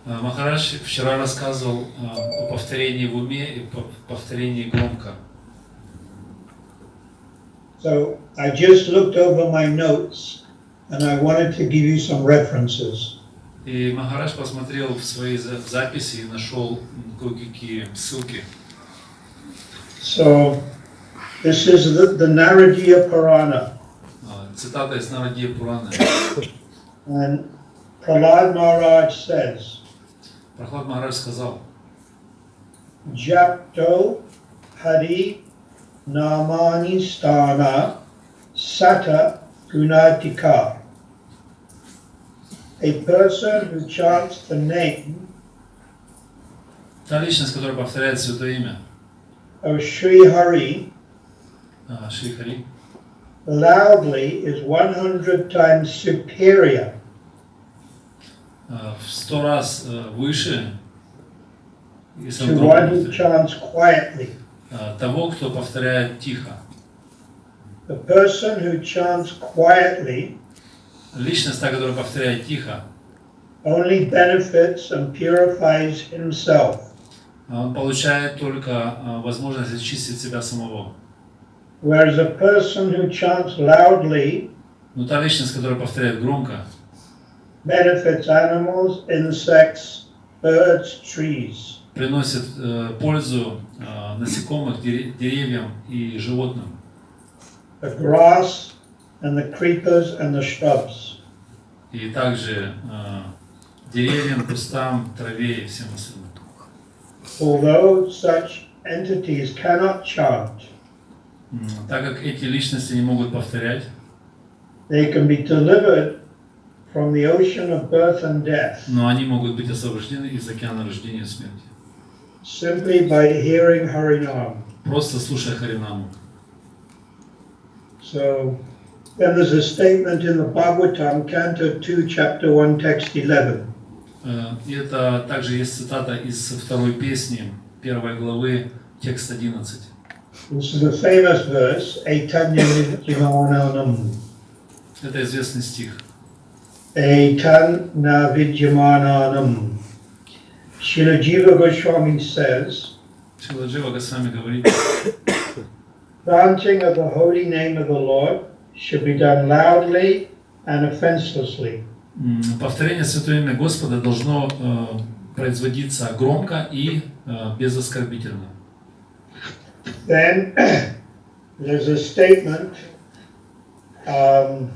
Махарадж вчера рассказывал о повторении в уме и повторении громко. So I just looked over my notes and I wanted to give you some references. И Махарадж посмотрел в свои записи и нашел кое-какие ссылки. So this is the Naradiya Purana. Цитата из Нарадия Пураны. And Prahlad Maharaj says, Прохлад Махарадж сказал: Japto Hari Namani Stana Sata Gunatika. A person who chants the name Та личность, которая повторяет святое имя of Sri Hari Шри Хари, loudly is 100 times superior в 100 раз выше to one who chants quietly. того, кто повторяет тихо. The person who chants quietly Личность, та, которая повторяет тихо, only benefits and purifies himself. он получает только возможность очистить себя самого. Whereas a person who chants loudly Но та личность, которая повторяет громко, benefits animals, insects, birds, trees. приносит пользу насекомых, деревьям и животным. The grass and the creepers and the shrubs. И также деревьям, кустам, траве и всем остальным. Although such entities cannot chant, Так как эти личности не могут повторять, they can be delivered from the ocean of birth and death но они могут быть освобождены из океана рождения и смерти. simply by hearing Harinam. Просто слушая Харинаму. So then there's a statement in the Bhagavatam, Canto 2, Chapter 1, Text 11. И это также есть цитата из второй песни, 1 главы, текст 11. This is a famous verse, Aitanya Vidyamananam. Это известный стих. Aitanya Vidyamananam. Srila Jiva Goswami says, Шрила Джива Госвами говорит: chanting of the holy name of the Lord should be done loudly and offenselessly. Повторение святого имя Господа должно производиться громко и безоскорбительно. Then there's a statement, Srila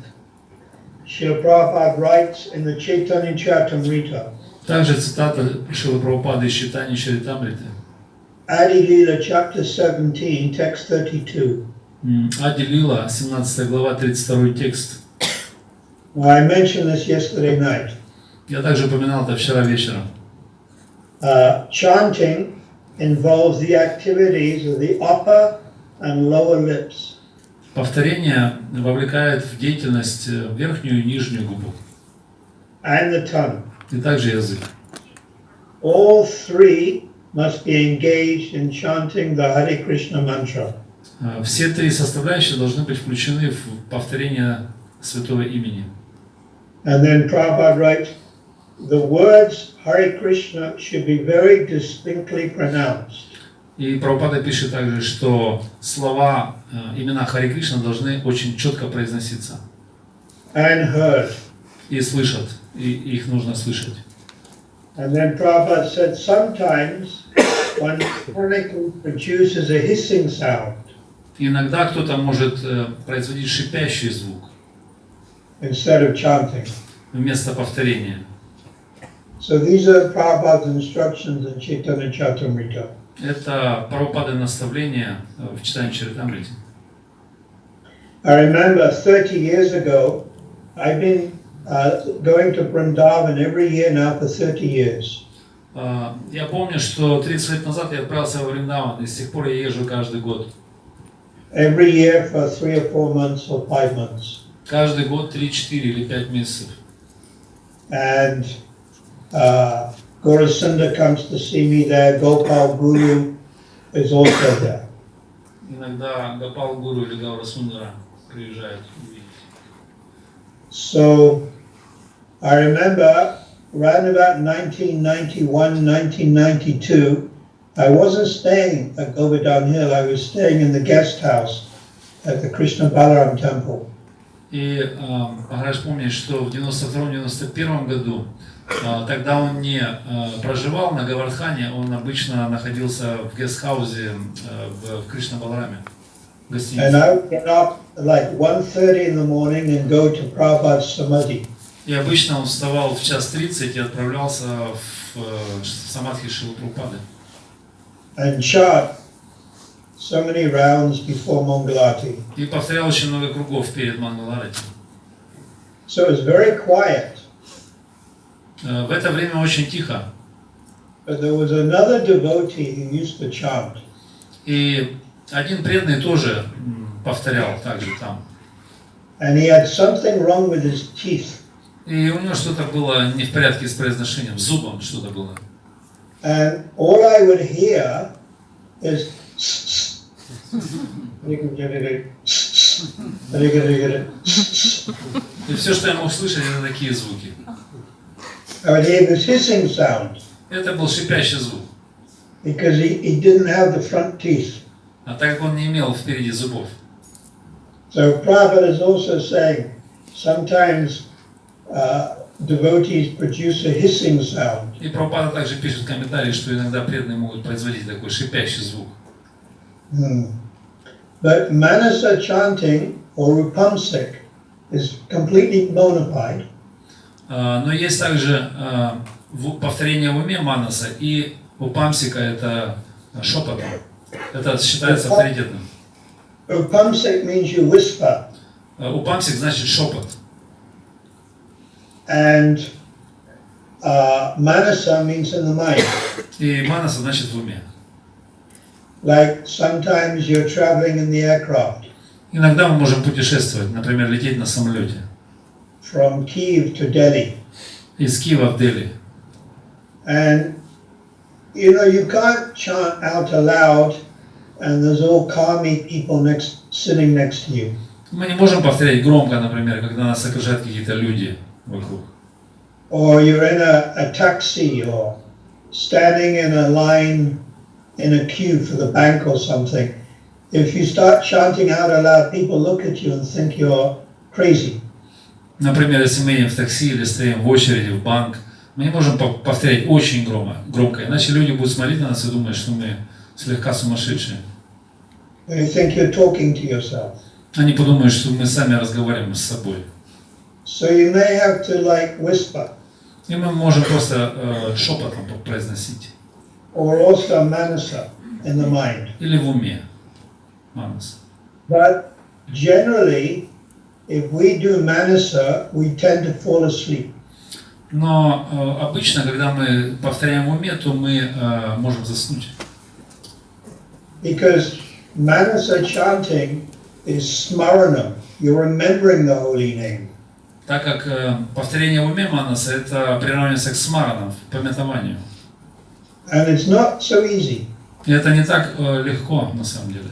Prabhupada writes in the Chaitanya Charitamrita, Также цитата Шрилы Прабхупады из Читания Чаритамриты. Adi Lila, chapter 17, text 32. Ади Лила, 17 глава, 32 текст. I mentioned this yesterday night. Я также упоминал это вчера вечером. Chanting involves the activities of the upper and lower lips. Повторение вовлекает в деятельность верхнюю и нижнюю губу. And the tongue. И также язык. All three must be engaged in chanting the Hare Krishna mantra. Все три составляющие должны быть включены в повторение святого имени. And then Prabhupada writes, the words Hare Krishna should be very distinctly pronounced. И Прабхупада пишет также, что слова, имена Харе Кришна должны очень четко произноситься. And heard. И слышат, и их нужно слышать. And then Prabhupada said sometimes one mechanically produces a hissing sound. Иногда кто-то может производить шипящий звук Instead of chanting. вместо повторения. So these are Prabhupada's instructions in Chaitanya Charitamrita. Это Прабхупады наставления в Читании Чаритамрите. I remember 30 years ago, I've been going to Vrindavan every year now for 30 years. Я помню, что 30 лет назад я отправился в Вриндаван, и с тех пор я езжу каждый год. Every year for 3 or 4 months or 5 months. Каждый год 3, 4 или 5 месяцев. And Gaurasunda comes to see me there, Gopal Guru is also there. Иногда Гопал Гуру или Гаура Сундара приезжают увидеть. So I remember around about 1991, 1992, I wasn't staying at Govardhan Hill, I was staying in the guest house at the Krishna Balaram temple. И Махарадж помнит, что в 92-91 году, тогда он не проживал на Говардхане, он обычно находился в гестхаузе в Кришна Балараме, в гостинице. And I would get up at like 1:30 in the morning and go to Prabhupada's samadhi. И обычно он вставал в 1:30 и отправлялся в самадхи Шрилы Прабхупады. And chant so many rounds before Mangalarti. И повторял очень много кругов перед Мангаларати. So it was very quiet. В это время очень тихо. But there was another devotee who used to chant. И один преданный тоже повторял также там. And he had something wrong with his teeth. И у него что-то было не в порядке с произношением, с зубом что-то было. And all I would hear is И все, что я мог слышать, это такие звуки. I would hear this hissing sound Это был шипящий звук. because he didn't have the front teeth. А так как он не имел впереди зубов. So Prabhupada is also saying sometimes devotees produce a hissing sound. И Прабхупада также пишет в комментарии, что иногда преданные могут производить такой шипящий звук. But Manasa chanting or Rupamsik is completely bona fide. Но есть также повторение в уме манаса, и упамсика это шепотом. Это считается авторитетным. Rupamsik means you whisper. Упамсик значит шепот. And Manasa means in the mind. И манаса значит в уме. Like sometimes you're traveling in the aircraft Иногда мы можем путешествовать, например, лететь на самолете from Kiev to Delhi. из Киева в Дели. And you know, you can't chant out aloud and there's all karmic people sitting next to you. Мы не можем повторять громко, например, когда нас окружают какие-то люди вокруг. Or you're in a taxi or standing in a line in a queue for the bank or something. If you start chanting out aloud, people look at you and think you're crazy. Например, если мы едем в такси или стоим в очереди в банк, мы не можем повторять очень громко, иначе люди будут смотреть на нас и думать, что мы слегка сумасшедшие. They think you're talking to yourself. Они подумают, что мы сами разговариваем с собой. So you may have to like whisper. И мы можем просто шепотом произносить. Or also manasa in the mind. Или в уме. Манас. But generally, if we do manasa, we tend to fall asleep. Но обычно, когда мы повторяем в уме, то мы можем заснуть. Because manasa chanting is smaranam. You're remembering the holy name. Так как повторение в уме манаса, это приравнивается к смаранам, памятованию. And it's not so easy. И это не так легко, на самом деле.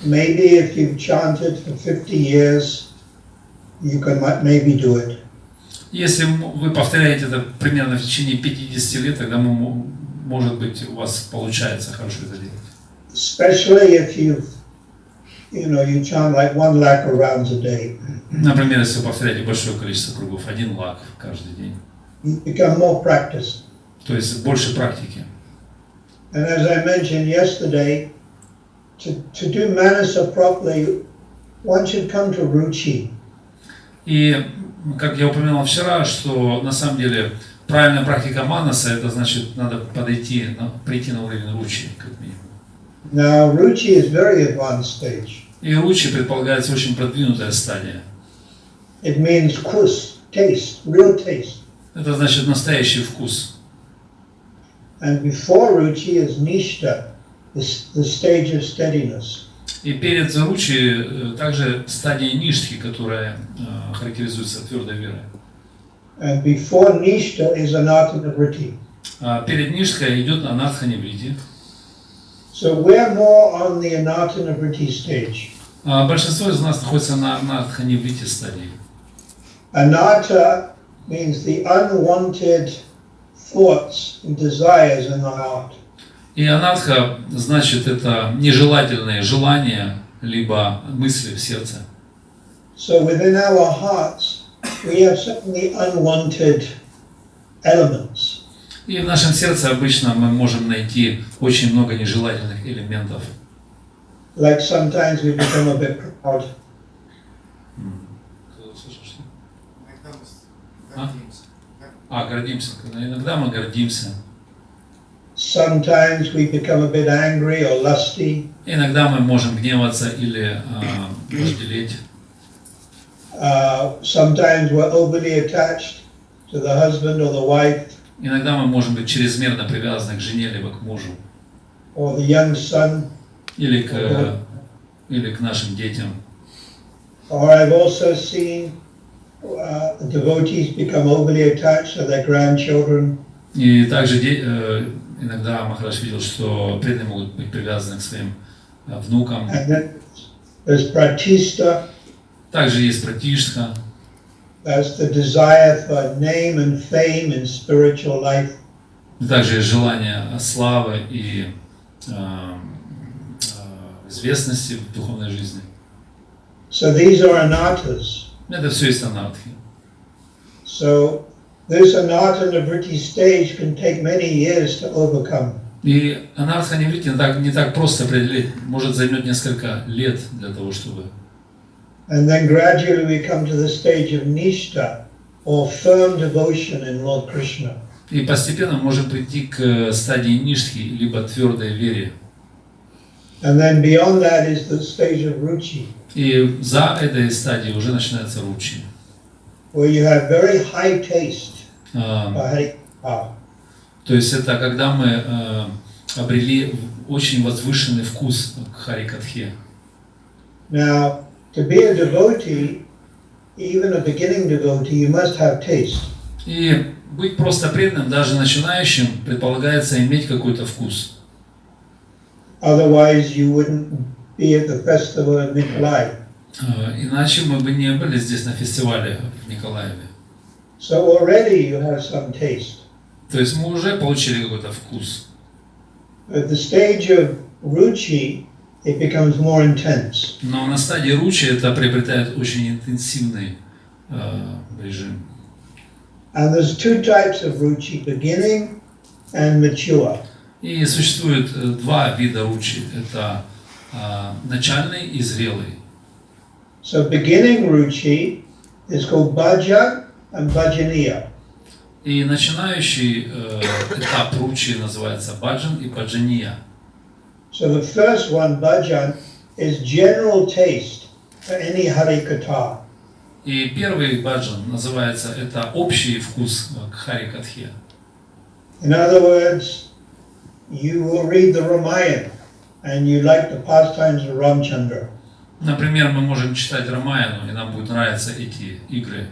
Maybe if you've chanted for 50 years, you can maybe do it. Если вы повторяете это примерно в течение 50 лет, тогда, может быть, у вас получается хорошо это делать. Especially if you chant like 1 lakh rounds a day. Например, если вы повторяете большое количество кругов, 1 лак каждый день. You become more practiced. То есть больше практики. And as I mentioned yesterday, to do manasa properly, one should come to ruchi. И, как я упоминал вчера, что на самом деле правильная практика манаса, это значит, надо прийти на уровень ручи, как минимум. Now, ruchi is very advanced stage. И ручи предполагается очень продвинутая стадия. It means kus, taste, real taste. Это значит настоящий вкус. And before ruchi is nishta, the stage of steadiness. И перед заручи также стадия ништхи, которая характеризуется твердой верой. And before nishta is anattanavritti. Перед ништхой идет анатханиврити. So we're more on the anattanavritti stage. Большинство из нас находится на анатханиврити стадии. Anatta means the unwanted thoughts and desires in the heart. И анарха значит это нежелательные желания, либо мысли в сердце. So within our hearts, we have so many unwanted elements. И в нашем сердце обычно мы можем найти очень много нежелательных элементов. Like sometimes we become a bit proud. Гордимся. Иногда мы гордимся. Sometimes we become a bit angry or lusty. Иногда мы можем гневаться или вожделеть. Sometimes we're overly attached to the husband or the wife. Иногда мы можем быть чрезмерно привязаны к жене, либо к мужу. Or the young son. Или к нашим детям. Or I've also seen devotees become overly attached to their grandchildren. И также иногда Махарадж видел, что преданные могут быть привязаны к своим внукам. And then there's pratishta. Также есть пратиштха. That's the desire for name and fame in spiritual life. Также есть желание славы и известности в духовной жизни. So these are anarthas. Это все есть анархи. So this anartha nivritti stage can take many years to overcome. И анарха ниврити не так просто определить, может займет несколько лет для того, чтобы. And then gradually we come to the stage of nishta, or firm devotion in Lord Krishna. И постепенно мы можем прийти к стадии ништхи, либо твердой вере. And then beyond that is the stage of ruchi. И за этой стадией уже начинается ручи. Where you have very high taste for Hari Katha. То есть это когда мы обрели очень возвышенный вкус к Хари Катхе. Now, to be a devotee, even a beginning devotee, you must have taste. И быть просто преданным, даже начинающим, предполагается иметь какой-то вкус. Otherwise, you wouldn't be at the festival in Nikolai. Иначе мы бы не были здесь на фестивале в Николаеве. So already you have some taste. То есть мы уже получили какой-то вкус. At the stage of ruchi, it becomes more intense. Но на стадии ручи это приобретает очень интенсивный режим. And there's two types of ruchi, beginning and mature. И существует два вида ручи. Это начальный и зрелый. So beginning ruchi is called bhaja and bhajaniya. И начинающий этап ручи называется баджан и баджания. So the first one, bhajan, is general taste for any Hari Katha. И первый баджан называется это общий вкус к Хари Катхе. In other words, you will read the Ramayana and you like the pastimes of Ramchandra. Например, мы можем читать Рамаяну, и нам будут нравиться эти игры.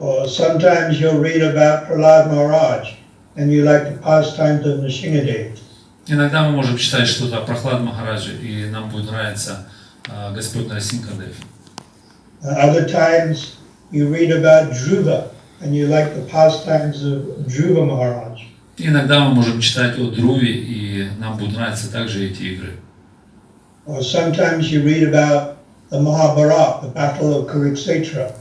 Or sometimes you'll read about Prahlad Maharaj and you like the pastimes of Nrsimhadev. Иногда мы можем читать что-то о Прахлад Махараджи, и нам будет нравиться Господь Нарасимхадев. Other times you read about Dhruva and you like the pastimes of Dhruva Maharaj. Иногда мы можем читать о Друве, и нам будут нравиться также эти игры. Or sometimes you read about the Mahabharata, the battle of Kurukshetra.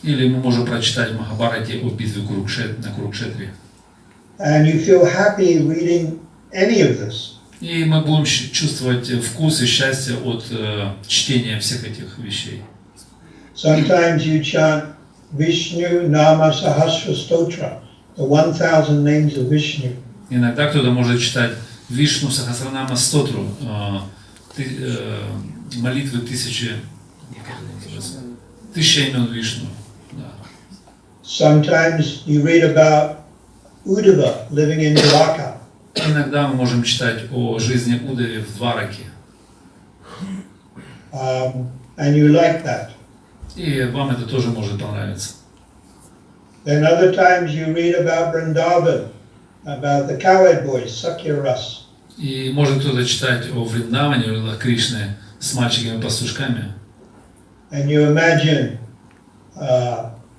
Или мы можем прочитать в Махабхарате о битве на Курукшетре. And you feel happy reading any of this. И мы будем чувствовать вкус и счастье от чтения всех этих вещей. Sometimes you chant Vishnu Nama Sahasra Stotra, the 1000 names of Vishnu. Иногда кто-то может читать Вишну Сахасранама Стотру, молитвы тысячи имен Вишну. Sometimes you read about Uddhava living in Dwarka. Иногда мы можем читать о жизни Удаве в Двараке. And you like that. И вам это тоже может понравиться. Then other times you read about Vrindavan, about the cowherd boys, Sakya Ras. И может кто-то читать о Вриндаване, о Кришне с мальчиками-пастушками. And you imagine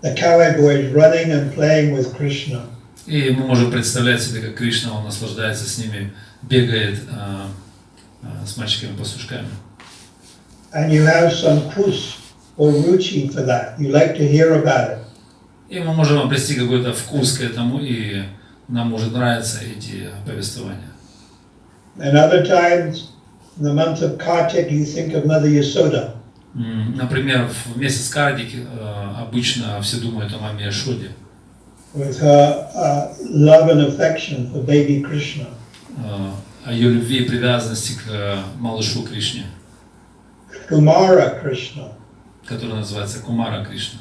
the cowherd boys running and playing with Krishna. И мы можем представлять себе, как Кришна, он наслаждается с ними, бегает с мальчиками-пастушками. And you have some kus or ruchi for that. You like to hear about it. И мы можем обрести какой-то вкус к этому, и нам может нравиться эти повествования. And other times, in the month of Kartik, you think of Mother Yasoda. Например, в месяц Кардики обычно все думают о маме Яшоде. With her love and affection for baby Krishna. О ее любви и привязанности к малышу Кришне. Kumara Krishna. Который называется Кумара Кришна.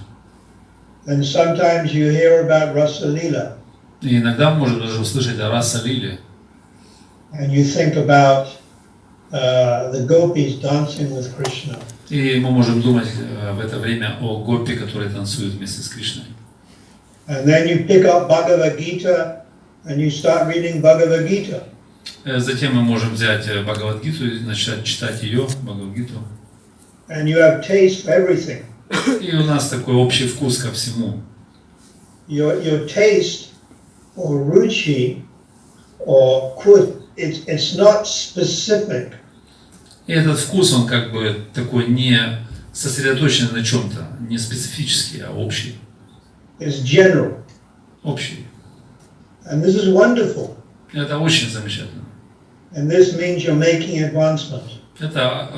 And sometimes you hear about Rasa Lila. И иногда мы можем даже услышать о Раса Лиле. And you think about the gopis dancing with Krishna. И мы можем думать в это время о гопи, которые танцуют вместе с Кришной. And then you pick up Bhagavad Gita and you start reading Bhagavad Gita. Затем мы можем взять Бхагавад-гиту и начать читать ее, Бхагавад-гиту. And you have taste for everything. И у нас такой общий вкус ко всему. Your taste or ruchi or kut, it's not specific. И этот вкус, он как бы такой не сосредоточенный на чем-то, не специфический, а общий. It's general. Общий. And this is wonderful. Это очень замечательно. And this means you're making advancement. Это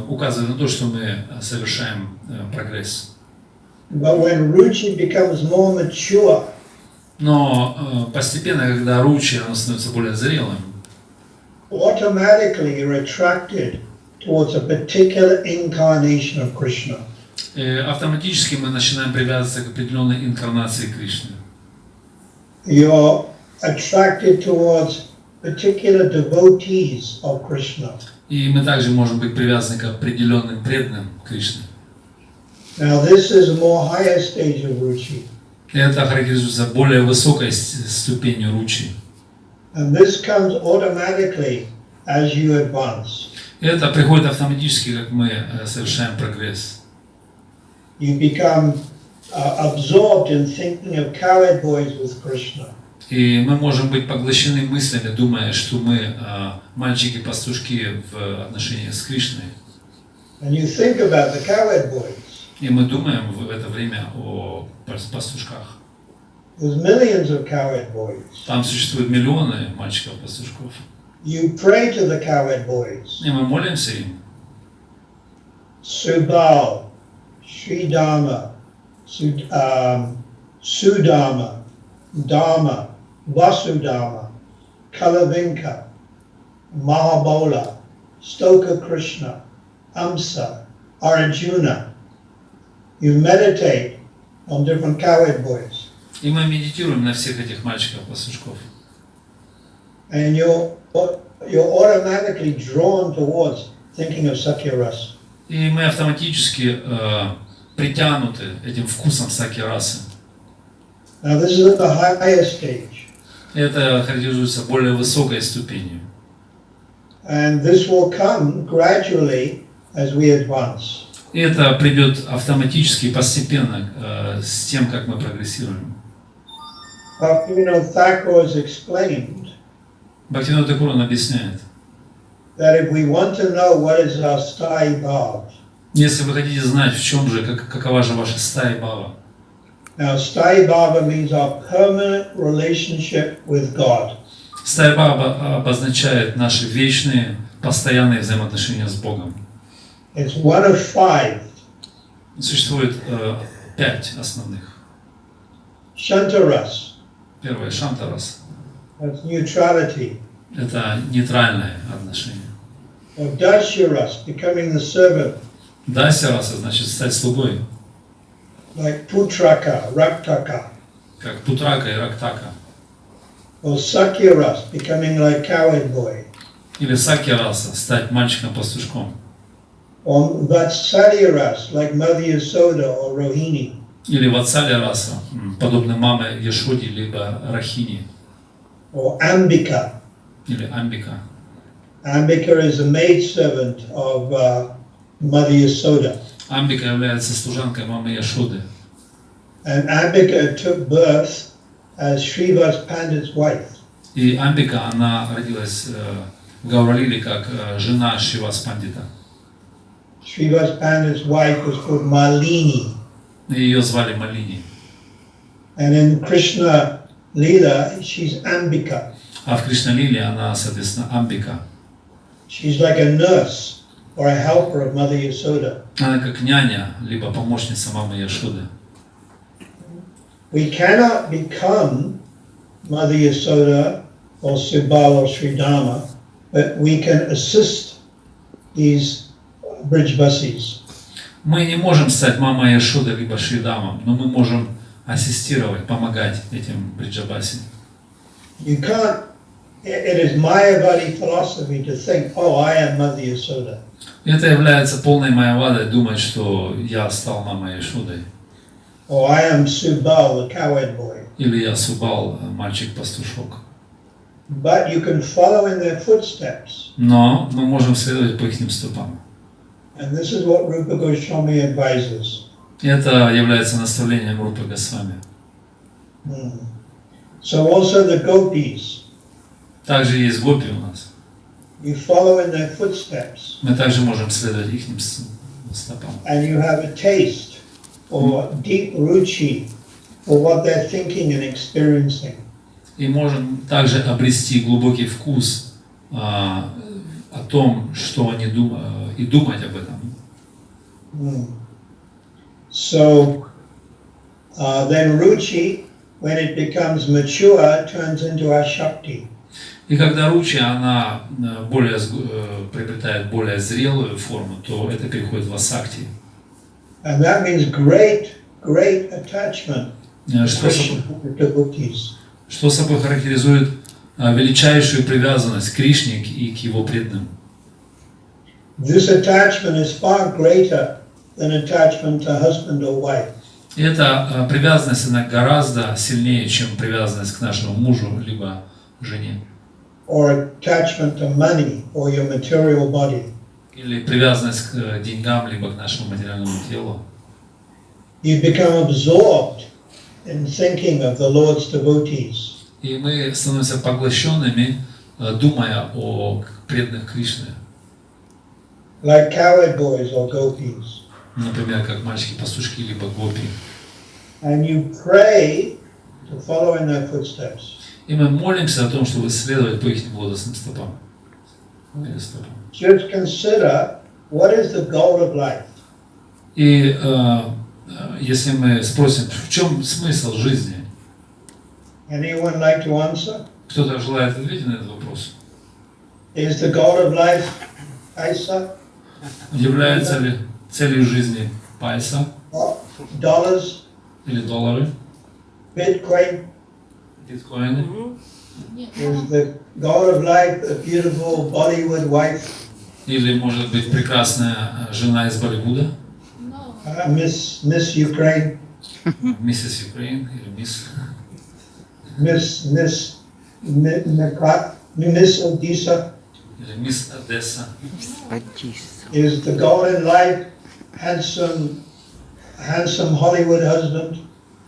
указывает на то, что мы совершаем прогресс. But when ruchi becomes more mature, но постепенно, когда ручи, оно становится более зрелым, automatically you're attracted towards a particular incarnation of Krishna. Автоматически мы начинаем привязываться к определенной инкарнации Кришны. You're attracted towards particular devotees of Krishna. И мы также можем быть привязаны к определенным преданным Кришны. Now this is a more higher stage of ruchi. Это характеризуется более высокой ступенью ручи. And this comes automatically as you advance. Это приходит автоматически, как мы совершаем прогресс. You become absorbed in thinking of cowherd boys with Krishna. И мы можем быть поглощены мыслями, думая, что мы мальчики-пастушки в отношении с Кришной. And you think about the cowherd boys. И мы думаем в это время о пастушках. There's millions of cowherd boys. Там существуют миллионы мальчиков-пастушков. You pray to the cowherd boys. И мы молимся им. Subal, Sridharma, Sudharma, Dharma, Vasudharma, Kalavinka, Mahabola, Stoka Krishna, Amsa, Arjuna. You meditate on different cowherd boys. И мы медитируем на всех этих мальчиков-пастушков. And you're automatically drawn towards thinking of Sakya-rasa. И мы автоматически притянуты этим вкусом саки-расы. Now this is at the higher stage. Это характеризуется более высокой ступенью. And this will come gradually as we advance. И это придет автоматически, постепенно, с тем, как мы прогрессируем. Bhaktivinoda Thakur has explained Бхактивинода Тхакур он объясняет, that if we want to know what is our sthai bhav, если вы хотите знать, в чем же, какова же ваша стаи бхава. now sthai bhava means our permanent relationship with God. Стаи бхава обозначает наши вечные, постоянные взаимоотношения с Богом. It's one of 5. Существует 5 основных. Shantaras, Первое – шантарас. that's neutrality. Это нейтральное отношение. Or dasyaras, becoming the servant, Дасяраса значит стать слугой, like putraka, raktaka. как путрака и рактака. Or sakyaras, becoming like cowherd boy. Или сакьяраса, стать мальчиком-пастушком. Or vatsalyaras, like Mother Yasoda or Rohini. Или ватсалия-раса, подобно маме Яшоде, либо Рахини. Or Ambika. Или Амбика. Ambika is a maidservant of Mother Yasoda. Амбика является служанкой мамы Яшоды. And Ambika took birth as Srivas Pandit's wife. И Амбика, она родилась в Гауралиле как жена Шривас Пандита. Srivas Pandit's wife was called Malini. Ее звали Малини. And in Krishna Leela, she's Ambika. А в Кришна-лиле она, соответственно, Амбика. She's like a nurse or a helper of Mother Yasoda. Она как няня, либо помощница мамы Яшоды. We cannot become Mother Yasoda or Subal or Sridharma, but we can assist these Brijvasis. Мы не можем стать мамой Яшоды, либо Шридамом, но мы можем ассистировать, помогать этим Бриджабаси. You can't, it is Mayavadi philosophy to think, oh, I am Mother Yasoda. Это является полной майявадой думать, что я стал мамой Яшодой. Or I am Subal, the cowherd boy. Или я Субал, мальчик-пастушок. But you can follow in their footsteps. Но мы можем следовать по их стопам. And this is what Rupa Goswami advises. Это является наставлением Рупы Госвами. So also the gopis, Также есть гопи у нас. you follow in their footsteps. Мы также можем следовать их стопам. And you have a taste or deep ruchi for what they're thinking and experiencing. И можем также обрести глубокий вкус о том, что они думают, и думать об этом. So then ruchi, when it becomes mature, turns into a shakti. И когда ручи, она приобретает более зрелую форму, то это переходит в асакти. And that means great attachment to devotees. Что собой характеризует величайшую привязанность к Кришне и к его преданным. This attachment is far greater than attachment to husband or wife. И эта привязанность, она гораздо сильнее, чем привязанность к нашему мужу, либо жене. Or attachment to money or your material body. Или привязанность к деньгам, либо к нашему материальному телу. You become absorbed in thinking of the Lord's devotees. И мы становимся поглощенными, думая о преданных Кришны. Like cowherd boys or gopis. Например, как мальчики-пастушки, либо гопи. And you pray to follow in their footsteps. И мы молимся о том, чтобы следовать по их водостным стопам. Should consider what is the goal of life. И если мы спросим, в чем смысл жизни? Anyone like to answer? Кто-то желает ответить на этот вопрос? Is the goal of life paisa? Является ли целью жизни пайса? Dollars? Или доллары? Bitcoin? Биткоины? Is the goal of life a beautiful Bollywood wife? Или, может быть, прекрасная жена из Болливуда? Miss Ukraine? Миссис Украин или мисс? Miss Odisha? Или мисс Одесса? Is the goal in life handsome Hollywood husband?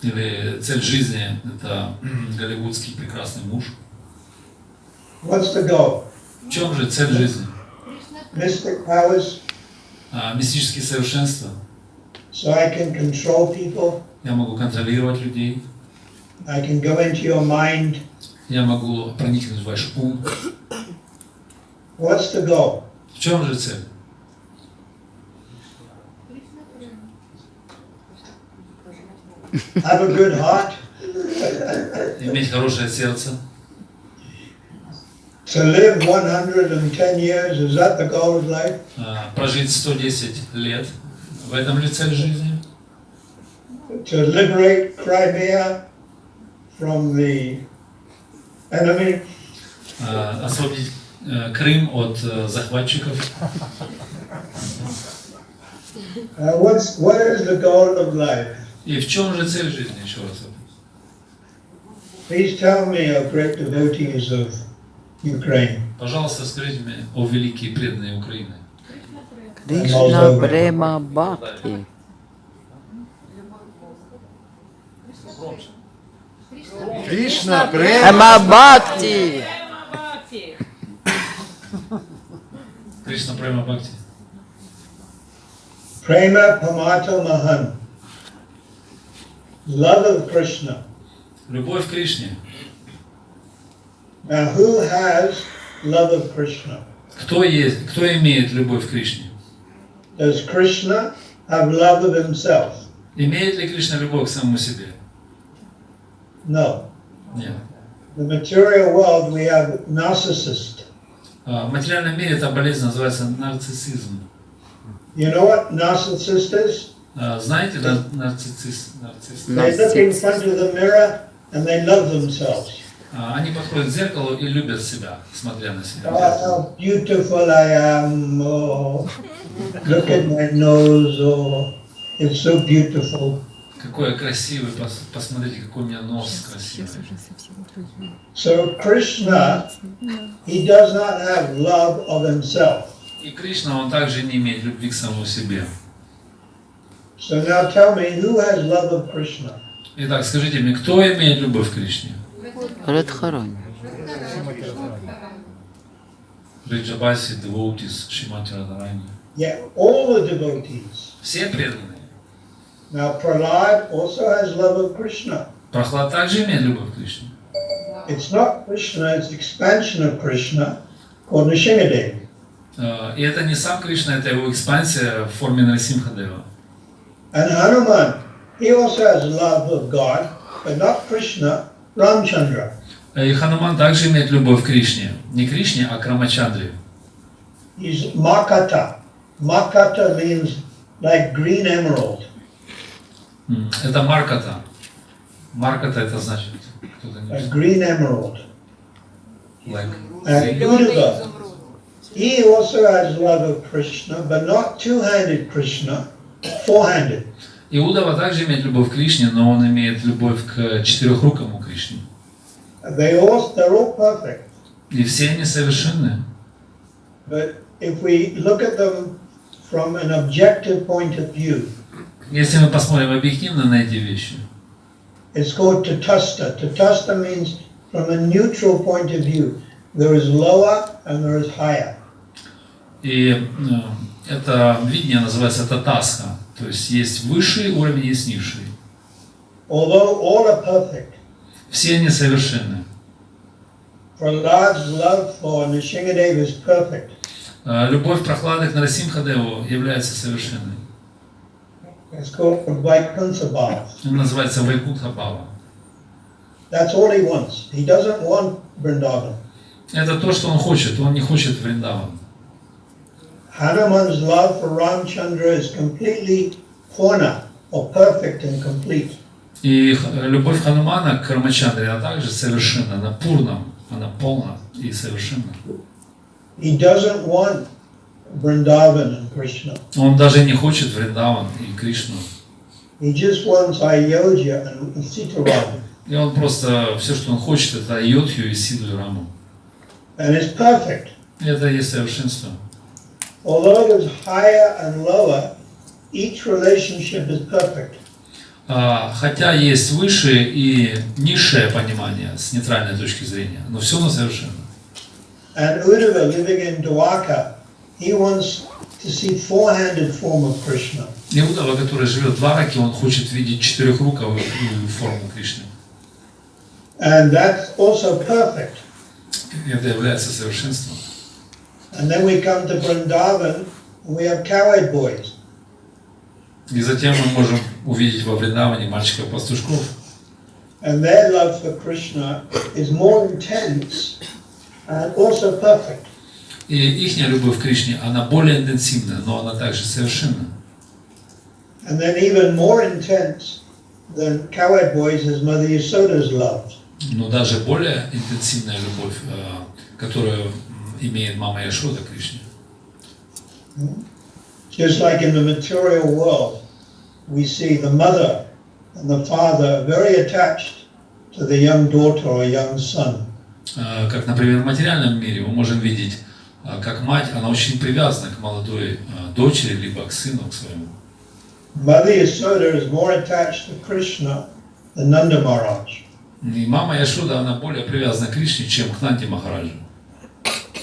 Или цель жизни – это голливудский прекрасный муж? What's the goal? В чем же цель жизни? Mystic powers? Мистические совершенства. So I can control people. Я могу контролировать людей. I can go into your mind. Я могу проникнуть в ваш ум. What's the goal? В чем же цель? Have a good heart. Иметь хорошее сердце. To live 110 years, is that the goal of life? Прожить 110 лет. В этом ли цель жизни? To liberate Crimea from the enemy? Освободить Крым от захватчиков. What is the goal of life? И в чем же цель жизни, еще раз? Please tell me, O great devotees of Ukraine. Пожалуйста, скажите мне о великие преданные Украины. Кришна Према Бхакти. Кришна Према. Ама Бхакти. Кришна Према Бхакти. Prema Pamato Mahan. Love of Krishna. Любовь к Кришне. Now, who has love of Krishna? Кто имеет любовь к Кришне? Does Krishna have love of himself? Имеет ли Кришна любовь к самому себе? No. Нет. In the material world, we have narcissist. В материальном мире эта болезнь называется нарциссизм. You know what narcissist is? Знаете, нарцисс? They look in front of the mirror and they love themselves. Они подходят к зеркалу и любят себя, смотря на себя. Oh, how beautiful I am! Oh, look at my nose! Oh, it's so beautiful. Какой я красивый, посмотрите, какой у меня нос красивый. So Krishna, he does not have love of himself. И Кришна, он также не имеет любви к самому себе. So now tell me, who has love of Krishna? Итак, скажите мне, кто имеет любовь к Кришне? Радхарани. Бриджабаси, девотис, Шримати Радхарани. Yeah, all the devotees. Все преданные. Now Prahlad also has love of Krishna. Прохлад также имеет любовь к Кришне. It's not Krishna, it's expansion of Krishna called Nrsimhadev. И это не сам Кришна, это его экспансия в форме Нарисимхадева. And Hanuman, he also has love of God, but not Krishna, Ramchandra. И Хануман также имеет любовь к Кришне. Не Кришне, а к Рамачандре. He's Makata. Makata means like green emerald. Это Марката. Марката это значит, кто-то не A green emerald. like. And Uddhava, he also has love of Krishna, but not two-handed Krishna, four-handed. Иудова также имеет любовь к Кришне, но он имеет любовь к четырехрукому Кришне. They're all perfect. И все они совершенны. But if we look at them from an objective point of view, Если мы посмотрим объективно на эти вещи, it's called tatasta. Tatasta means from a neutral point of view. There is lower and there is higher. и это видение называется татасха, то есть высший уровень, есть низший. Although all are perfect, Все они совершенны. Prahlad's love for Nrsimhadev is perfect. Любовь Прохлады к Нарасимхадеву является совершенной. It's called Vaikuntha Bhava. Он называется Вайкунтха Бхава. That's all he wants. He doesn't want Vrindavan. Это то, что он хочет не хочет Вриндаван. Hanuman's love for Ramchandra is completely purna, or perfect and complete. И любовь Ханумана к Рамачандре, она также совершенна, она пурна, она полна и совершенна. He doesn't want Vrindavan and Krishna. Он даже не хочет Вриндаван и Кришну. He just wants Ayodhya and Sitaram. И он просто, все, что он хочет, это Айодхью и Сиду Раму. And it's perfect. И это и есть совершенство. Although there's higher and lower, each relationship is perfect. Хотя есть высшее и низшее понимание с нейтральной точки зрения, но все равно совершенно. And Uddhava, living in Dwarka, he wants to see four-handed form of Krishna. Иудова, который живет в Двараке, он хочет видеть четырехруковую форму Кришны. And that's also perfect. Это является совершенством. And then we come to Vrindavan, and we have cowherd boys. И затем мы можем увидеть во Вриндаване мальчиков-пастушков. And their love for Krishna is more intense and also perfect. И их любовь к Кришне, она более интенсивна, но она также совершенна. And then even more intense than cowherd boys is Mother Yasoda's love. Но даже более интенсивная любовь, которую имеет мама Яшода к Кришне. Just like in the material world, we see the mother and the father very attached to the young daughter or young son. Как, например, в материальном мире мы можем видеть, как мать, она очень привязана к молодой дочери, либо к сыну, к своему. Mother Yasoda is more attached to Krishna the Nanda Maharaj. И мама Яшода, она более привязана к Кришне, чем к Нанди Махараджу.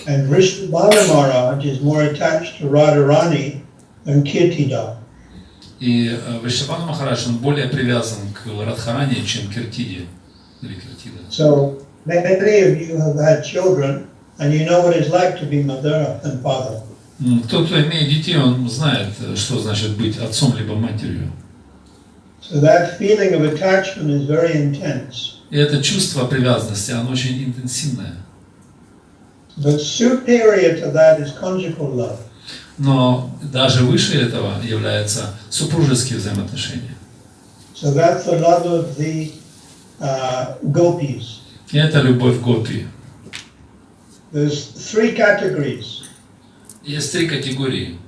And Vrishabhana Maharaj is more attached to Radharani than Kirtida. И Вришабхана Махарадж, он более привязан к Радхарани, чем к Киртиде или Киртида. So many of you have had children, and you know what it's like to be mother and father. Тот, кто имеет детей, он знает, что значит быть отцом либо матерью. So that feeling of attachment is very intense. И это чувство привязанности, оно очень интенсивное. But superior to that is conjugal love. Но даже выше этого являются супружеские взаимоотношения. So that's the love of the gopis. И это любовь гопи. There's three categories. Есть три категории.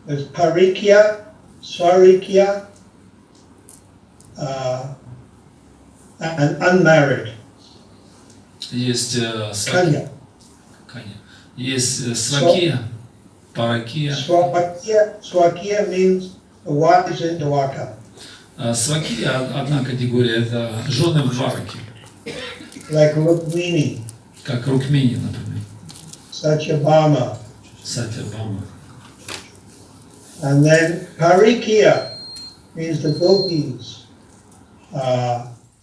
There's parikya, swarikya, and unmarried. Есть Kanya. Есть свакия, паракия. Swakya means the wife is in Dwaka. Свакия одна категория, это жены в двараке. Like Rukmini, Как Рукмини, например. Satyabhama. Сатьябхама. And then parikya means the gopis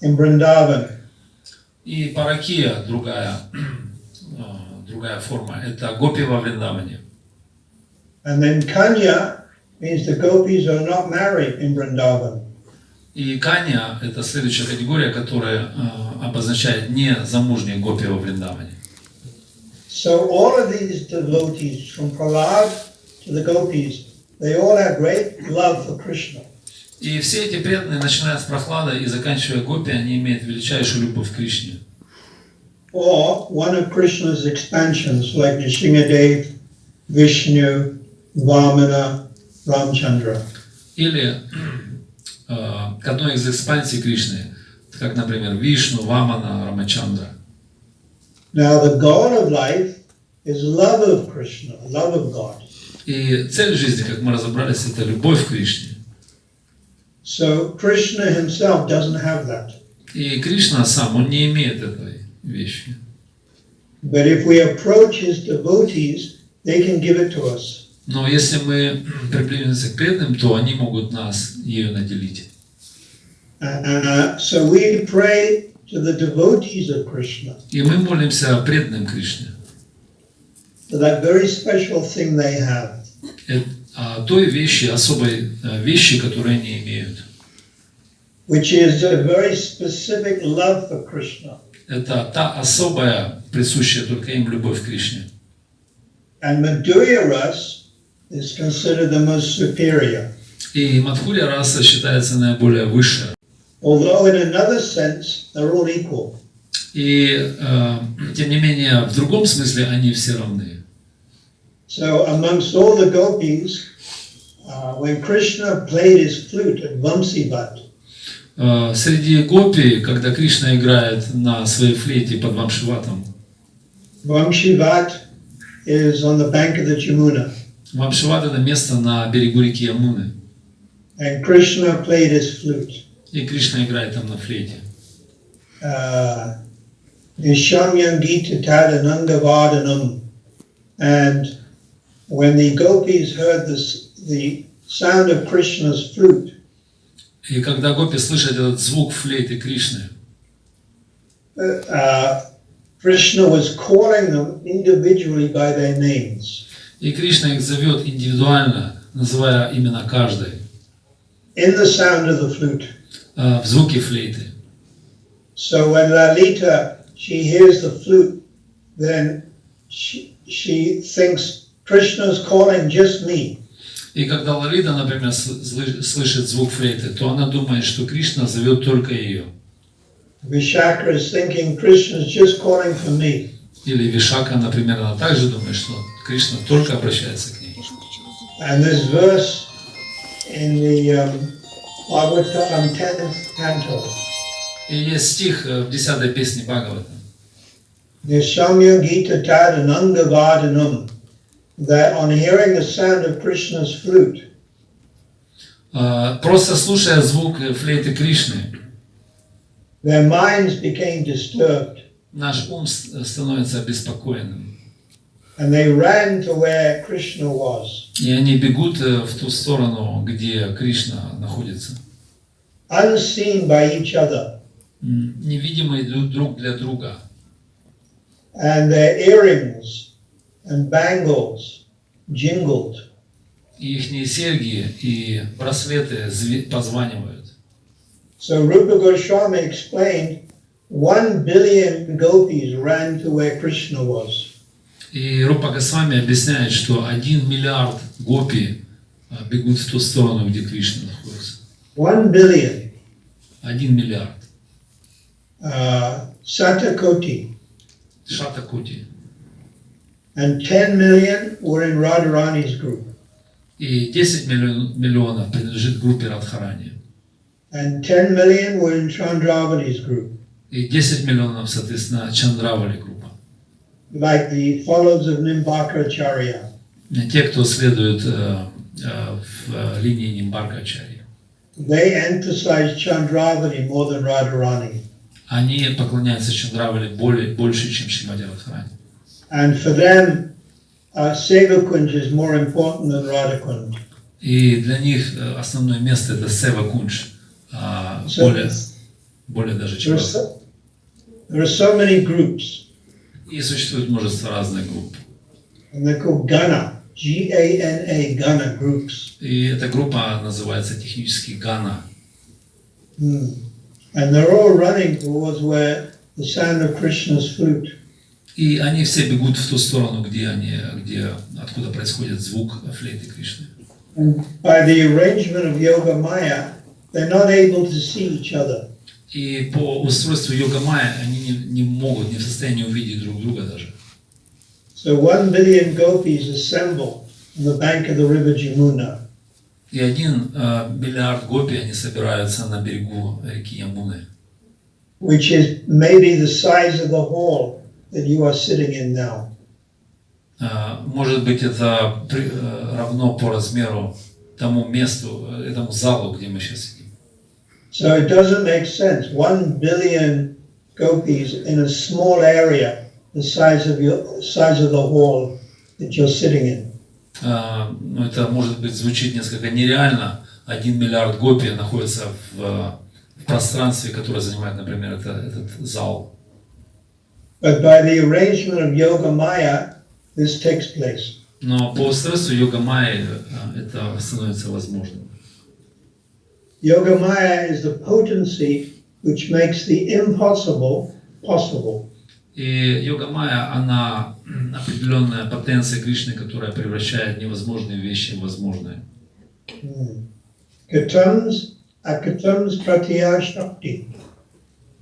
in Vrindavan. И паракия, другая форма, это гопи во Вриндаване. And then Kanya means the gopis are not married in Vrindavan. И канья – это следующая категория, которая обозначает не замужние гопи во Вриндаване. So all of these devotees, from Prahlad to the gopis, they all have great love for Krishna. И все эти преданные, начиная с Прохлада и заканчивая гопи, они имеют величайшую любовь к Кришне. Or one of Krishna's expansions, like Nrsimhadev, Vishnu, Vamana, Ramchandra. Или к одной из экспансий Кришны, как, например, Вишну, Вамана, Рамачандра. Now the goal of life is love of Krishna, love of God. И цель жизни, как мы разобрались, это любовь к Кришне. So Krishna himself doesn't have that. И Кришна сам, он не имеет этой вещи. But if we approach his devotees, they can give it to us. Но если мы приблизимся к преданным, то они могут нас ею наделить. So we pray to the devotees of Krishna, И мы молимся преданным Кришне. for that very special thing they have. О той вещи, особой вещи, которые они имеют. Which is a very specific love for Krishna. Это та особая, присущая только им любовь к Кришне. And Madhurya Ras is considered the most superior. И Мадхурья раса считается наиболее высшая. Although in another sense they're all equal. И тем не менее, в другом смысле они все равны. So amongst all the gopis, when Krishna played his flute at Vamsivat, Среди гопи, когда Кришна играет на своей флейте под Вамшиватом, Vamsivat is on the bank of the Jamuna, Вамшиват это место на берегу реки Ямуны, and Krishna played his flute. и Кришна играет там на флейте. Nishamyam Gita Tadanangavadanam. And when the gopis heard the sound of Krishna's flute, И когда гопи слышат этот звук флейты Кришны, Krishna was calling them individually by their names. и Кришна их зовет индивидуально, называя именно каждый, In the sound of the flute. в звуке флейты. So when Lalita, she hears the flute, then she thinks Krishna's calling just me. И когда Лалита, например, слышит звук флейты, то она думает, что Кришна зовет только ее. Vishakha is thinking Krishna's just calling for me. Или Вишака, например, она также думает, что Кришна только обращается к ней. And this verse in the Bhagavatam 10th canto, И есть стих в 10-й песне Бхагавата. Nishamya Gita Tadanangavadanam, that on hearing the sound of Krishna's flute, Просто слушая звук флейты Кришны, their minds became disturbed, наш ум становится обеспокоенным. and they ran to where Krishna was, И они бегут в ту сторону, где Кришна находится. unseen by each other, Невидимые друг для друга. and their earrings and bangles jingled. И ихние серьги и браслеты позванивают. So Rupa Goswami explained 1 billion gopis ran to where Krishna was. И Рупа Госвами объясняет, что 1 миллиард гопи бегут в ту сторону, где Кришна находится. 1 billion. 1 миллиард. Satakoti. Шатакути. And 10 million were in Radharani's group. И 10 миллионов принадлежит группе Радхарани. And 10 million were in Chandravati's group. И 10 миллионов, соответственно, Чандравали группа. Like the followers of Nimbarkacharya. Те, кто следует в линии Нимбаркачари. They emphasize Chandravati more than Radharani. Они поклоняются Чандравали больше, чем Шримати Радхарани. And for them, Sevakunj is more important than Radhakund. И для них основное место это Сева Кунж, более даже чем. There are so many groups. И существует множество разных групп. And they're called Gana, G-A-N-A, Gana groups. И эта группа называется технически Гана. And they're all running towards where the sound of Krishna's flute. И они все бегут в ту сторону, откуда происходит звук флейты Кришны. And by the arrangement of Yoga Maya, they're not able to see each other. И по устройству Йога Майя они не в состоянии увидеть друг друга даже. So 1 billion gopis assemble on the bank of the river Jamuna. И 1 миллиард гопи они собираются на берегу реки Ямуны. Which is maybe the size of the hall that you are sitting in now. Может быть, это равно по размеру тому месту, этому залу, где мы сейчас сидим. So it doesn't make sense. 1 billion gopis in a small area, the size of the hall that you're sitting in. Ну, это, может быть, звучит несколько нереально. 1 миллиард гопи находится в пространстве, которое занимает, например, этот зал. But by the arrangement of Yoga Maya, this takes place. Но по устройству Йога Майи это становится возможным. Yoga Maya is the potency which makes the impossible possible. И Йога Майя, она определенная потенция Кришны, которая превращает невозможные вещи в возможные. Katams pratya shakti.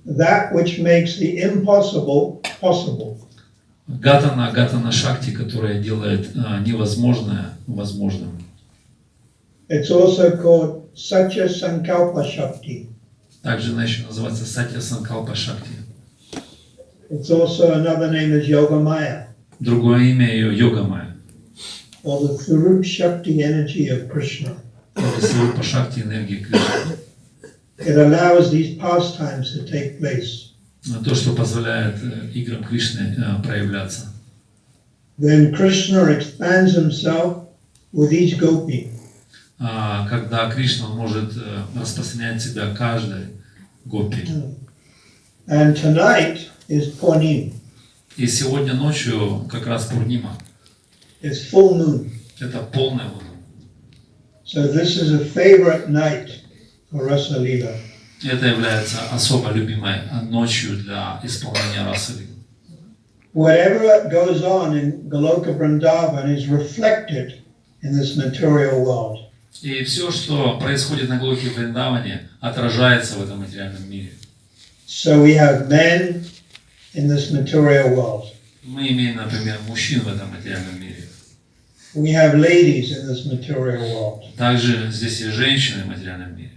That which makes the impossible possible. Гатана Шакти, которая делает невозможное возможным. It's also called Satya Sankalpa Shakti. Также она еще называется Сатья Санкалпа Шакти. It's also another name is Yoga Maya. Другое имя ее Йога Майя. Or the Thurup Shakti energy of Krishna. Это Сварупа Шакти, энергия Кришны. It allows these pastimes to take place. То, что позволяет играм Кришны проявляться. Then Krishna expands himself with each gopi. Когда Кришна может распространять себя каждой гопи. And tonight is Purnim. И сегодня ночью как раз Пурнима. It's full moon. Это полная луна. So this is a favorite night for Rasa Leela. Это является особо любимой ночью для исполнения расы. Whatever goes on in Goloka Vrindavan is reflected in this material world. И все, что происходит на Голоке Вриндаване, отражается в этом материальном мире. So we have men in this material world. Мы имеем, например, мужчин в этом материальном мире. We have ladies in this material world. Также здесь есть женщины в материальном мире.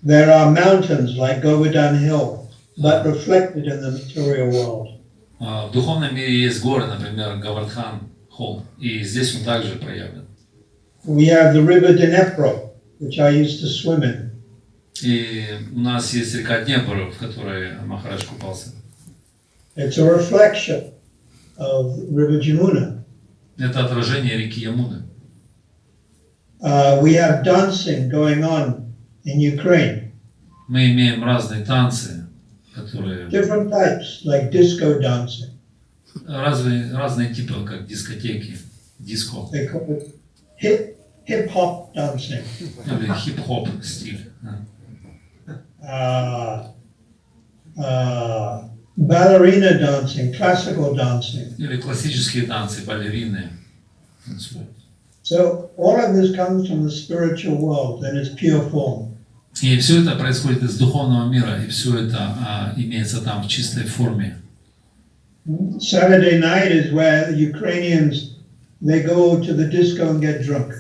There are mountains like Govardhan Hill, but reflected in the material world. В духовном мире есть горы, например, Гавардхан Холм, и здесь он также проявлен. We have the river Dnepro, which I used to swim in. И у нас есть река Днепр, в которой Махарадж купался. It's a reflection of River Jamuna. Это отражение реки Ямуны. We have dancing going on in Ukraine. Мы имеем разные танцы, которые Different types, like disco dancing. разные типы, как дискотеки, диско They call it hip-hop dancing. или хип-хоп стиль. Ballerina dancing, classical dancing. Или классические танцы, балерины. So all of this comes from the spiritual world in its pure form. И все это происходит из духовного мира, и все это имеется там в чистой форме. Saturday night is where the Ukrainians, they go to the disco and get drunk.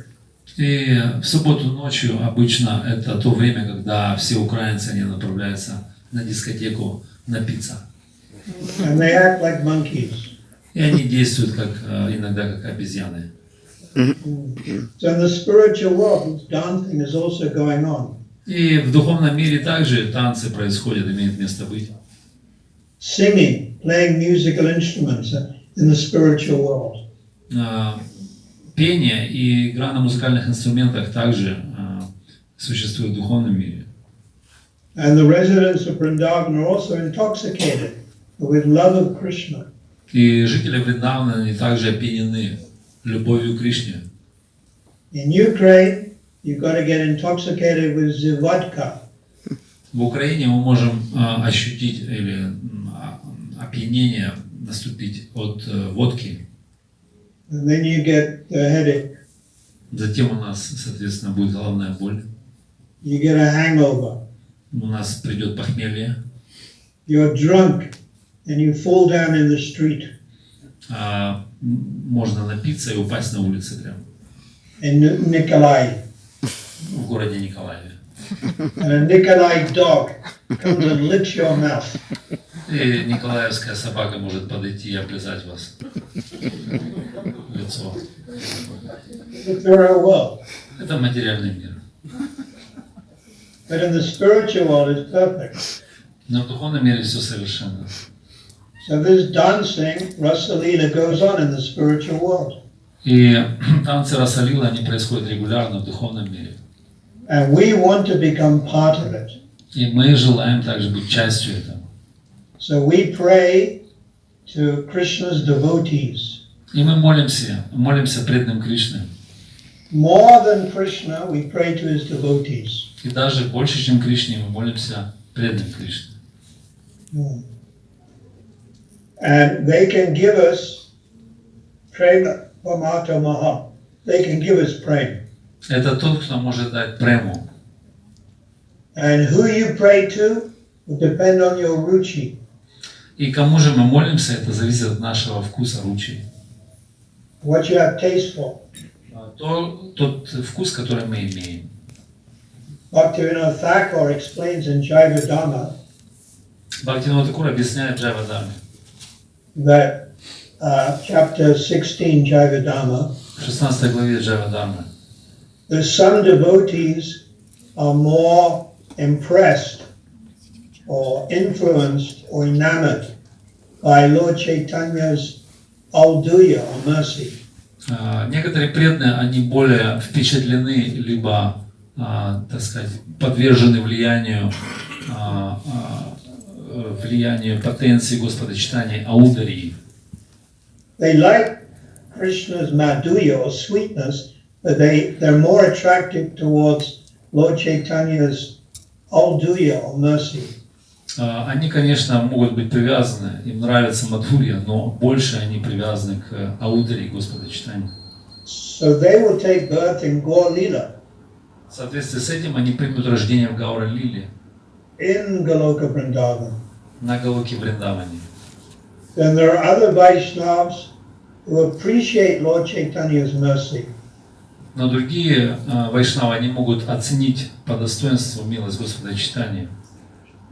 И в субботу ночью обычно это то время, когда все украинцы, они направляются на дискотеку напиться. And they act like monkeys. И они действуют как, иногда как обезьяны. So in the spiritual world, this dancing is also going on. И в духовном мире также танцы происходят, имеют место быть. Singing, playing musical instruments in the spiritual world. Пение и игра на музыкальных инструментах также существует в духовном мире. And the residents of Vrindavan are also intoxicated with love of Krishna. И жители Вриндавана, они также опьянены любовью к Кришне. In Ukraine, you've got to get intoxicated with the vodka. В Украине мы можем ощутить или опьянение наступить от водки. And then you get a headache. Затем у нас, соответственно, будет головная боль. You get a hangover. У нас придет похмелье. You're drunk and you fall down in the street. Можно напиться и упасть на улице прямо. In Nikolai. В городе Николаеве. And a Nikolai dog comes and licks your mouth. И николаевская собака может подойти и облизать вас в лицо. It's the real world. Это материальный мир. But in the spiritual world, it's perfect. Но в духовном мире все совершенно. So this dancing, Rasa Leela, goes on in the spiritual world. И танцы Расалила, они происходят регулярно в духовном мире. And we want to become part of it. И мы желаем также быть частью этого. So we pray to Krishna's devotees. И мы молимся преданным Кришне. More than Krishna, we pray to his devotees. И даже больше, чем Кришне, мы молимся преданным Кришне. And they can give us prema pamata maha. They can give us prema. Это тот, кто может дать прему. And who you pray to will depend on your ruchi. И кому же мы молимся, это зависит от нашего вкуса, ручи. What you have taste for. Тот вкус, который мы имеем. Bhaktivinoda Thakur explains in Jaiva Dhamma Бхактивинода Тхакур объясняет в Джайва Дхарме, that chapter 16 Jaiva Dhamma, в 16 главе Джайва Дхармы, that some devotees are more impressed or influenced or enamored by Lord Chaitanya's auduya or mercy. некоторые преданные, они более впечатлены, либо, так сказать, подвержены влиянию потенции Господа читания аударии. They like Krishna's madhurya or sweetness, but they're more attracted towards Lord Chaitanya's auduya or mercy. Они, конечно, могут быть привязаны, им нравится Мадхурья, но больше они привязаны к аударии Господа читания. So they will take birth in Gaur Lila. В соответствии с этим они примут рождение в Гаура-лиле, In Goloka Vrindavan. на Галоке Вриндаване. Then there are other Vaishnavas who appreciate Lord Chaitanya's mercy. Но другие вайшнавы, они могут оценить по достоинству милость Господа читания,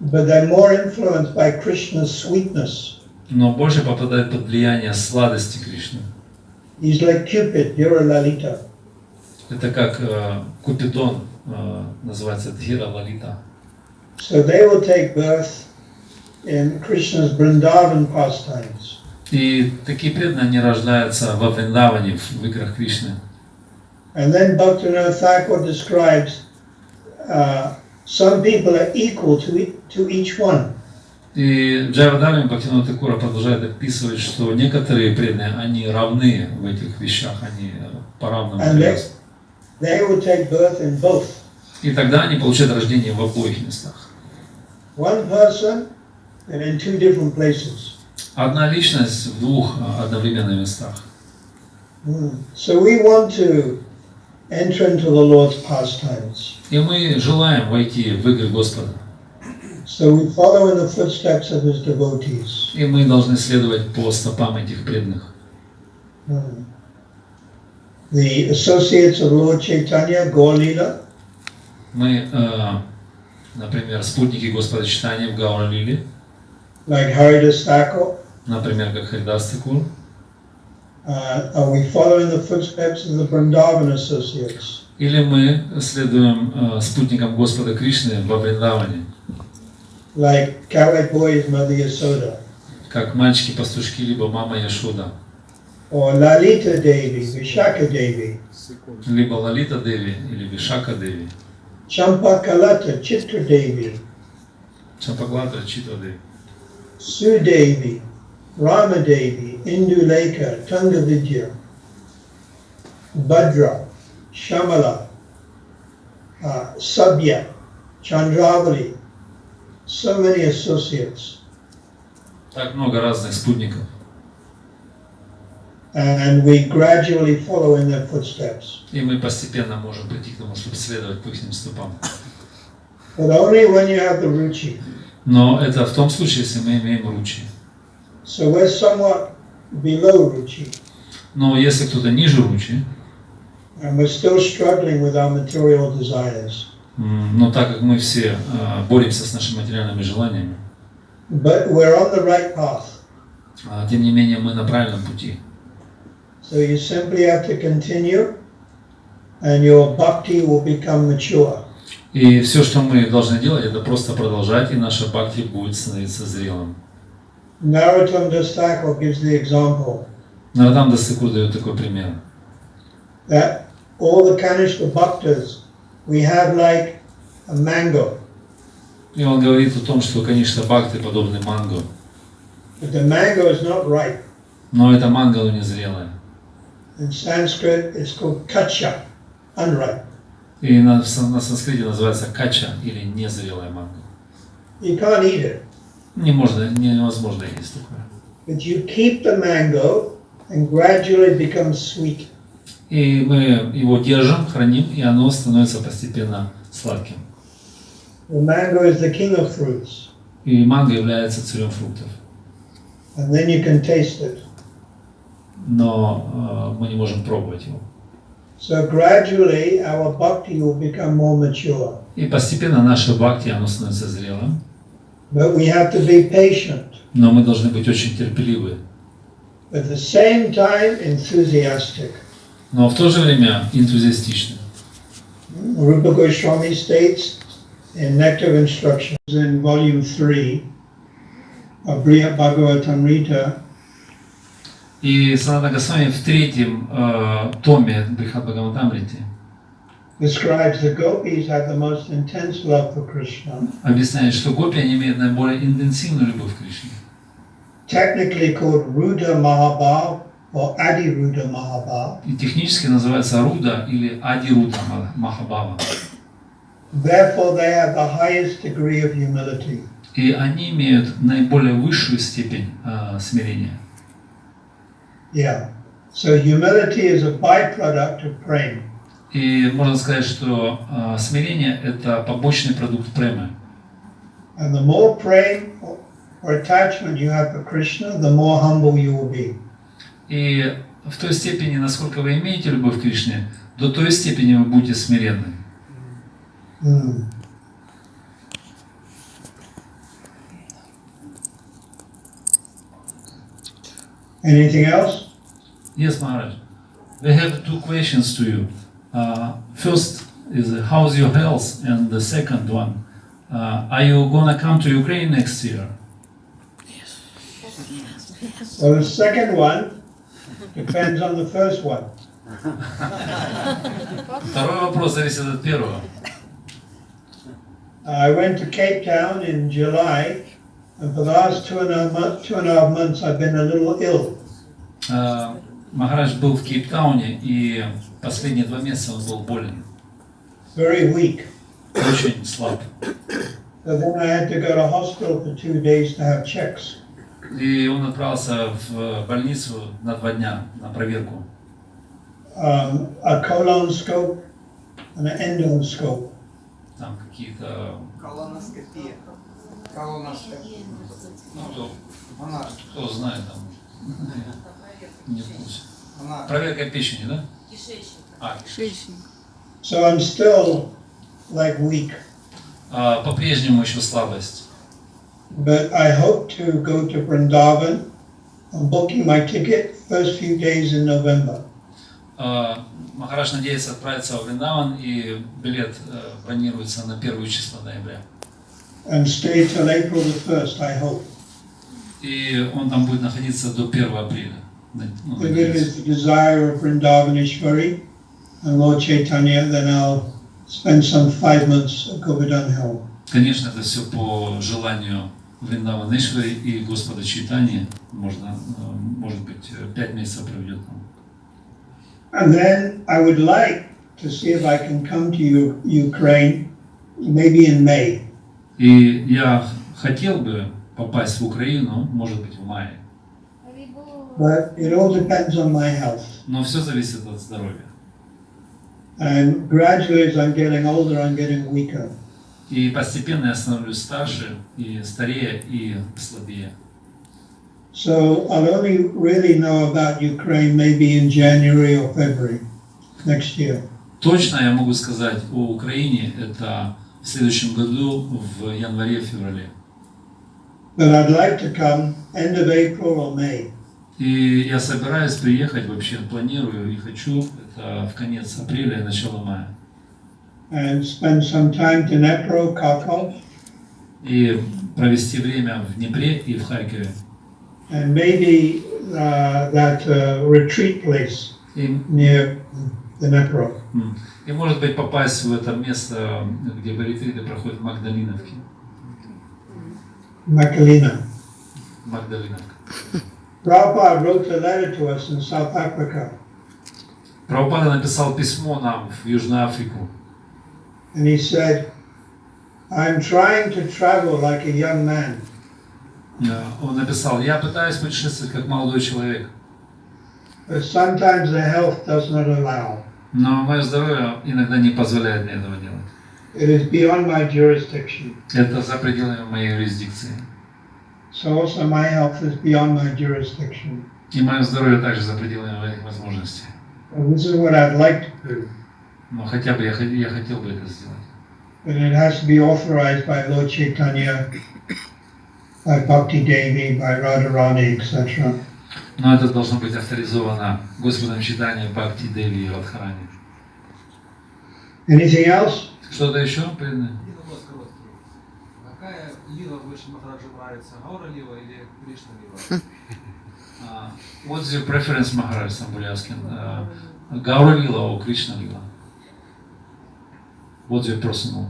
But they're more influenced by Krishna's sweetness. но больше попадают под влияние сладости Кришны. He's like Cupid, you're a Lalita. Это как Купидон, называется Дхира Лалита. So they will take birth in Krishna's Vrindavan pastimes. И такие преданные, они рождаются во Вриндаване, в играх Кришны. And then Bhaktivinoda Thakur describes some people are equal to each one. И Джайвадharmi Бхактивинода Тхакура продолжает описывать, что некоторые преданные, они равны в этих вещах, они по-равному являются. They will take birth in both. И тогда они получают рождение в обоих местах. One person and in two different places. Одна личность в двух одновременных местах. So we want to enter into the Lord's pastimes. И мы желаем войти в игры Господа. So we follow in the footsteps of His devotees. И мы должны следовать по стопам этих преданных. The associates of Lord Chaitanya, Gaur-lila. Мы, например, спутники Господа Чайтаньи в Гаур-лиле, Like Haridas Thakur. например, как Харидас Тхакур. Are we following the footsteps of the Vrindavan associates? Или мы следуем спутникам Господа Кришны во Вриндаване, Like cowherd boys, Mother Yasoda. как мальчики-пастушки, либо мама Яшода, Or Lalita Devi, Vishaka Devi. либо Лалита Деви или Вишака Деви, Champakalata, Chitra Devi. Чампаглата Читра Деви, Su Devi, Rama Devi, Indulekha, Tungavidya, Bhadra, Shamala, Sabya, Chandravali. So many associates. Так много разных спутников. And we gradually follow in their footsteps. И мы постепенно можем прийти к тому, чтобы следовать по их стопам. But only when you have the ruchi. Но это в том случае, если мы имеем ручи. So we're somewhat below ruchi. Но если кто-то ниже ручи, And we're still struggling with our material desires. но так как мы все боремся с нашими материальными желаниями, But we're on the right path. тем не менее мы на правильном пути. So you simply have to continue and your bhakti will become mature. И все, что мы должны делать, это просто продолжать, и наша бхакти будет становиться зрелым. Narottam Das Thakur gives the example Наротам дас Тхакур дает такой пример. that all the Kanishka bhaktas, we have like a mango. И он говорит о том, что, конечно, бхакты подобны манго, But the mango is not ripe. но это манго не зрелое. In Sanskrit, it's called kacha, unripe. И на санскрите называется кача или незрелая манго. You can't eat it, Невозможно есть такое. but you keep the mango and gradually it becomes sweet. И мы его держим, храним, и оно становится постепенно сладким. The mango is the king of fruits, И манго является царем фруктов. and then you can taste it. Но мы не можем пробовать его. So gradually our bhakti will become more mature. И постепенно наше бхакти, оно становится зрелым. But we have to be patient, Но мы должны быть очень терпеливы. but at the same time enthusiastic. Но в то же время энтузиастичны. Rupa Goswami states in Nectar of Instructions in volume 3 of Brihad Bhagavatamrita, И Санатана Госвами в третьем томе Брихад Бхагаватамрити describes the gopis have the most intense love for Krishna, объясняет, что гопи они имеют наиболее интенсивную любовь к Кришне. technically called Ruda Mahabhav or Adi Ruda Mahabhav. И технически называется Руда или Ади Руда Махабхава. Therefore, they have the highest degree of humility. И они имеют наиболее высшую степень смирения. Yeah. So humility is a byproduct of prema. И можно сказать, что смирение – это побочный продукт премы. And the more prema or attachment you have for Krishna, the more humble you will be. И в той степени, насколько вы имеете любовь к Кришне, до той степени вы будете смиренны. Anything else? Yes, Maharaj. We have two questions to you. First is how's your health, and the second one, Are you gonna come to Ukraine next year? Well, the second one depends on the first one. Второй вопрос зависит от первого. I went to Cape Town in July, and for the last 2.5 months I've been a little ill. Махарадж был в Кейптауне, и последние 2 месяца он был болен. Very weak. Очень слаб. So then I had to go to hospital for 2 days to have checks. И он отправился в больницу на 2 дня на проверку. A colonoscope and an endoscope. Там какие-то... Колоноскопия. Ну, кто знает там. Не в курсе. Проверка печени, да? Кишечник. So I'm still like weak. По-прежнему еще слабость. But I hope to go to Vrindavan. I'm booking my ticket first few days in November. Махарадж надеется отправиться в Вриндаван, и билет бронируется на 1 число ноября. And stay till April the 1st, I hope. И он там будет находиться до 1 апреля. If it is the desire of Vrindavaneshwari and Lord Chaitanya, then I'll spend some 5 months at Govardhan Hill. Конечно, это все по желанию Вриндаванешвари и Господа Чайтаньи. Можно, может быть, 5 месяцев проведет там. And then I would like to see if I can come to Ukraine, maybe in May. И я хотел бы попасть в Украину, может быть, в мае. But it all depends on my health. Но все зависит от здоровья. And gradually, as I'm getting older, I'm getting weaker. И постепенно я становлюсь старше, и старее, и слабее. So I'll only really know about Ukraine maybe in January or February next year. Точно я могу сказать о Украине это в следующем году, в январе-феврале. But I'd like to come end of April or May. И я собираюсь приехать, вообще планирую и хочу, это в конец апреля и начало мая. And spend some time to Dnepro, Kharkov. И провести время в Днепре и в Харькове. And maybe that retreat place near Dnepro. И может быть попасть в это место, где ретриты проходят в Магдалиновке. Makalina. Магдалиновка. Prabhupada wrote a letter to us in South Africa. Прабхупада написал письмо нам в Южную Африку. And he said, I'm trying to travel like a young man. Он написал: я пытаюсь путешествовать как молодой человек. But sometimes the health does not allow. Но мое здоровье иногда не позволяет мне этого делать. It is beyond my jurisdiction. Это за пределами моей юрисдикции. So also my health is beyond my jurisdiction. И мое здоровье также за пределами моих возможностей. And this is what I'd like to do. Но хотя бы я хотел бы это сделать. But it has to be authorized by Lord Chaitanya, by Bhakti Devi, by Radharani, etc. Но это должно быть авторизовано Господом Чайтаньей, Бхакти Деви и Радхарани. Anything else? Что-то еще, преданные? Один вопрос короткий. Какая лила больше Махараджу нравится, Гаура лила или Кришна лила? What's your preference, Maharaj? Somebody asking. Gaura lila or Krishna lila? What's your personal?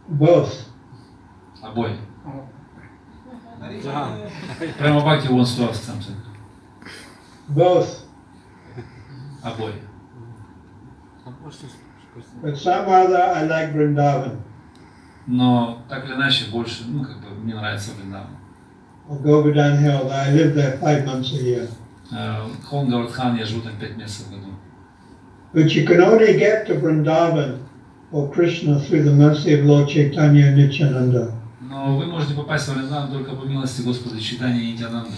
Both. Обои. Прямо Бхакти wants to ask something. Both. Обои. But somehow or other I like Vrindavan. Но так или иначе больше, мне нравится Вриндаван. Or Govardhan Hill. I live there 5 months a year. Хон Говардхан, я живу там 5 месяцев в году. But you can only get to Vrindavan or Krishna through the mercy of Lord Chaitanya and Nityananda. Но вы можете попасть в Вриндаван только по милости Господа Чайтаньи и Нитьянанды.